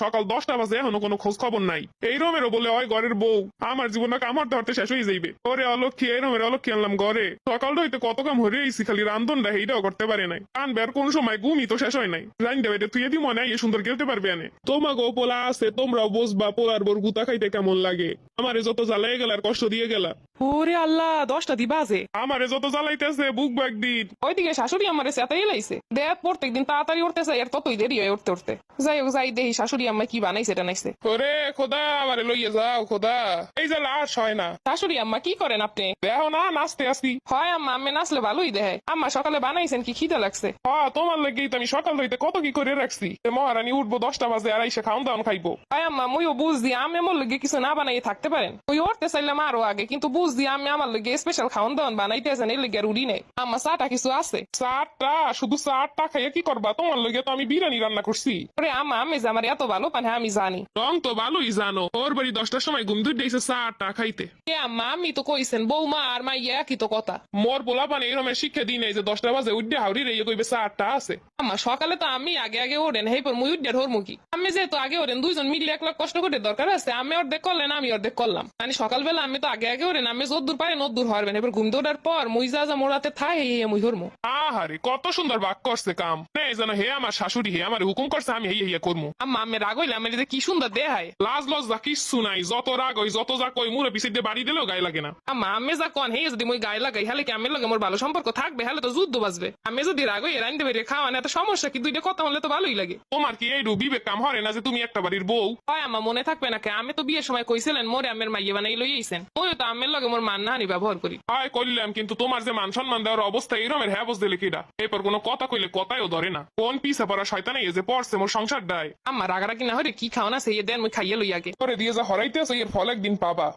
সকাল 10টা বাজে এখনো কোনো খোঁজ খবর নাই। এই রমেরও বলে ওই ঘরের বউ। আমার জীবনটা কামড় ধরতে শেষ হয়ে যাইবে। ওরে অলক্ষী, এই রমের অলক্ষী আনলাম ঘরে। সকালটা হইতে কত কাম হরে আইছি, খালি রান্ধনটা এইটাও করতে পারে নাই। কান বের কোন সময় ঘুমই তো শেষ হয় নাই। রাইন দেবে তুই এদি মনে হয় সুন্দর খেলতে পারবে আনে। তোমাকে পোলা আছে, তোমরাও বসবা পোলার বোর গুতা খাইতে কেমন লাগে। আমারে যত জ্বালাই গেল আর কষ্ট দিয়ে গেলা। ওরে আল্লাহ, 10টা দি বাজে। আমারে যত জ্বালাইতেছে বুক একদিন। ওইদিকে শাশুড়ি আমারে চেতাই লাইছে। দেখ প্রত্যেকদিন তাড়াতাড়ি উঠতেছে, এর ততই দেরি হয় উঠতে উঠতে। যাই হোক, যাই দেখি শাশুড়ি আম্মা কি বানাইছে টানাইছে। ওরে খোদা, আমারে লইয়ে যাও খোদা। এই যে লাশ হয় না। শাশুড়ি আম্মা কি করেন আপনি? দেখো না নাচতে আসি। হয় আম্মা, আমি নাচলে ভালোই দেয়। আম্মা সকালে বানাইছেন কি, খিদে লাগছে? হ্যাঁ, তোমার লেগেই তো আমি সকাল হইতে কত কি করে রাখছি। মহারানী উঠবো 10টা বাজে আর আইসা খাওন দাওন খাইবো। হয় আম্মা, মুইও বুঝছি আমি আমার লগে কিছু না বানাইয়ে থাকতে পারেন। ওই উঠতে চাইলাম আরো আগে, কিন্তু বুঝছি আমি আমার লগে স্পেশাল খাওন দাওন বানাইতেছেন, এর লগে রুডি নেই। আম্মা চাটা কিছু আছে? চারটা? শুধু চারটা খাইয়া কি করবা? তোমার লগে তো আমি বিরিয়ানি রান্না করছি। ওরে আম্মা, আমি যে আমার এত ভালো পান, হ্যাঁ আমি জানি। রং তো ভালোই জানো। ওর বাড়ি 10টার সময় ঘুম ধরে দিয়েছে চারটা খাইতে। কে আম্মা, আমি তো কইছেন বৌমা আর মাইয়া একই তো কথা। মোর পোলা পানে এরমের শিক্ষা দিই নাই যে 10টা বাজে উঠে হাউরি রে কইবে চারটা আছে। আম্মা সকালে তো আমি আগে আগে ওড়েন, হেই পর মুই উঠে ধরমু কি? আমি যেহেতু আগে ওড়েন, দুইজন মিলে 1 লাখ কষ্ট করে দরকার আছে। আমি অর্ধেক করলেন, আমি অর্ধেক করলাম। মানে সকালবেলা আমি তো আগে আগে ওড়েন, আমি যদ্দূর পারেন অদ্দূর হরবেন। এবার ঘুম দৌড়ার পর মুই যা মোড়াতে থাই মুই ধরমু। আহারে কত সুন্দর বাক করছে কাম। এই যেন হে আমার শাশুড়ি, হে আমার হুকুম করছে আমি হেয়া করমু। আম্মা আমি রাগ হইলে আমি যে কি সুন্দর দেহায়। লাজ লজ্জা কিচ্ছু নাই। যত রাগ হই যত যা কই মুড়ে পিছিয়ে দিয়ে বাড়ি দিলেও গায়ে লাগে না। আম্মা আমি যা কন হে যদি মুই গায়ে লাগাই, হলে কি আমি লগে মোর ভালো সম্পর্ক থাকবে? হলে তো যুদ্ধ বাজবে। আমি যদি রাগ হই রাইন্দে বেরিয়ে খাওয়া না, এত সমস্যা কি? দুইটা কথা হলে তো ভালোই লাগে। তোমার কি এই বিবেক কাম হরে না যে তুমি একটা বাড়ির বউ? হয় আম্মা, মনে থাকবে না কে? আমি তো বিয়ের সময় কইছিলেন মোরে আমের মাইয়ে বানাই লইয়েছেন। ওই তো আমের লগে মোর মান নাহানি ব্যবহার করি। হয় করলাম, কিন্তু তোমার যে মান সম্মান দেওয়ার অবস্থা এরমের হ্যাঁ বুঝ দিলে কিডা? এরপর কোনো কথা কইলে কথাইও ধরে না। কোন পিছা পড়া শয়তানে এই যে পড়ছে মোর সংসার ডায়। আম্মা রাগারাগি না হরে কি খাও না সেই দেন, মুই খাইয়ে লই আগে। করে দিয়ে যা হরাইতে আছে এর ফল একদিন পাবা।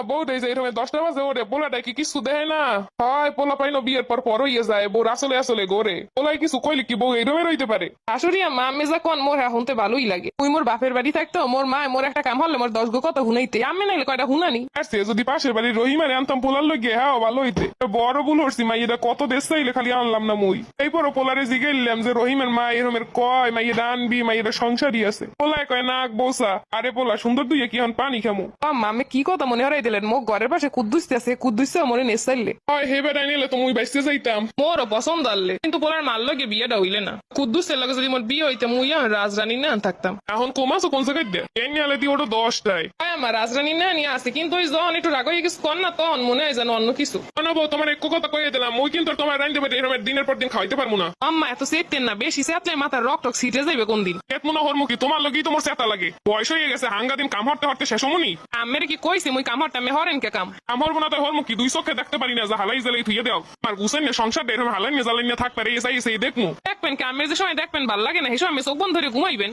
বউটাই যে এরকম 10টা বাজে ওরে পোলাটাই কি কিছু দেয় না? হয় পোলা পাইনো বিয়ের পর হইয়ে যায়, বউ আসলে আসলে গোরে পোলাই কিছু কইলে কি বউ এরমের হইতে পারে? শাশুড়ি আম্মা আমি যা কোন মোর হ্যাঁ শুনতে ভালোই লাগে। তুই মোর বাপের বাড়ি থাকতো মোর মা মোর একটা কাম হলে মোর 10 গো কথা হুনাইতে, আমি নাইলে কয়টা হুনানি। আর সে যদি পাশের বাড়ির রহিমারে আনতাম পোলার লগে, হ্যাঁ ভালো হইতে। বড় ভুল হচ্ছি মাইয়েরা কত দেশ চাইলে খালি আনলাম না মুই। এইপর পোলারে জিগাইলাম যে রহিমের মা এরমের কয় মাইয়েরা আনবি, মাইয়েরা সংসারই আছে। পোলায় কয় নাক বসা। আরে পোলা সুন্দর দুইয়ে কি হন পানি খামু? আম্মা আমি কি কথা মনে হরাই দিলেন? মোর ঘরের পাশে কুদ্দুসতে আছে, কুদ্দুসতে মনে নেসাইলে হয় হে বেড়াই নিলে তো মুই বাইসতে যাইতাম। মোরও পছন্দ আনলে, কিন্তু পোলার মার লগে বিয়েটা হইলে না। কুদ্দুসের লগে যদি মোর বিয়ে হইতে মুই আর রাজরানী না থাকতাম। এখন কমাছো কোন জায়গায় দে এনে দিয়ে ওটা 10টায়। হয় আমার রাজরানী না নিয়ে আছে, কিন্তু ওই যখন একটু রাগ হয়ে কিছু কর না তখন মনে হয় যেন অন্য কিছু। বানাবো তোমার এক কথা কইয়ে দিলাম, মুই কিন্তু আর তোমার রাইন দেবে এরমের দিনের পর দিন খাইতে পারবো না। আম্মা এত চেতেন না, বেশি চেতলে মাথার রক্ত ছিটে যাইবে কোন দিন। এত মনে হর মুখী তোমার লগেই তোমার চেতা লাগে। বয়স হয়ে গেছে, হাঙ্গা দিন কাম হরতে হরতে শেষ হমুনি। আমের কি কইছে মুই কাম হরতে? আমি হরেন কে কাম? কাম হরবো না তো হর মুখী, 2 চোখে দেখতে পারি না যে হালাই জ্বালাই থুয়ে দেও। আর গুছাই না সংসার এরকম হালাই নিয়ে জ্বালাই নিয়ে থাকতে পারে এই দেখমু। দেখবেন কি আমের যে সময় দেখবেন ভাল লাগে না, সেই সময় চোখ বন্ধ ধরে ঘুমাইবেন।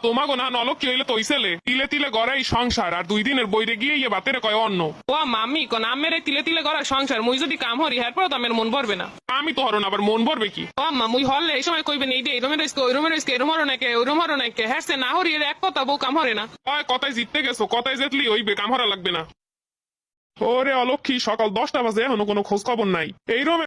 তোমাগো না নলক কি হইলে তো ইসেলে তিলে তিলে গড়াই সংসার, আর 2 দিনের বইরে গিয়ে ইয়ে বাতেরে কয় অন্য। ও মামি কোন আমের এই তিলে তিলে করা সংসার, মুই যদি কাম হরি হ্যার পর তো আমের মন ভরবে না। আমি তো হরন আবার মন ভরবে কি? ও আম্মা মুই হরলে এই সময় কইবেন এই যে এই রুমের রইছে, ওই রুমের রইছে, এই রুমের নাকি ওই রুমের নাকি, হ্যাঁ সে না হরি এর এক কথা বউ কাম হরে না। কথায় জিততে গেছো, কথায় জেতলি হইবে, কাম হরা লাগবে না। ওরে অলক্ষী, সকাল 10টা বাজে এখনো কোনো খোঁজ খবর নাই। এই রুমে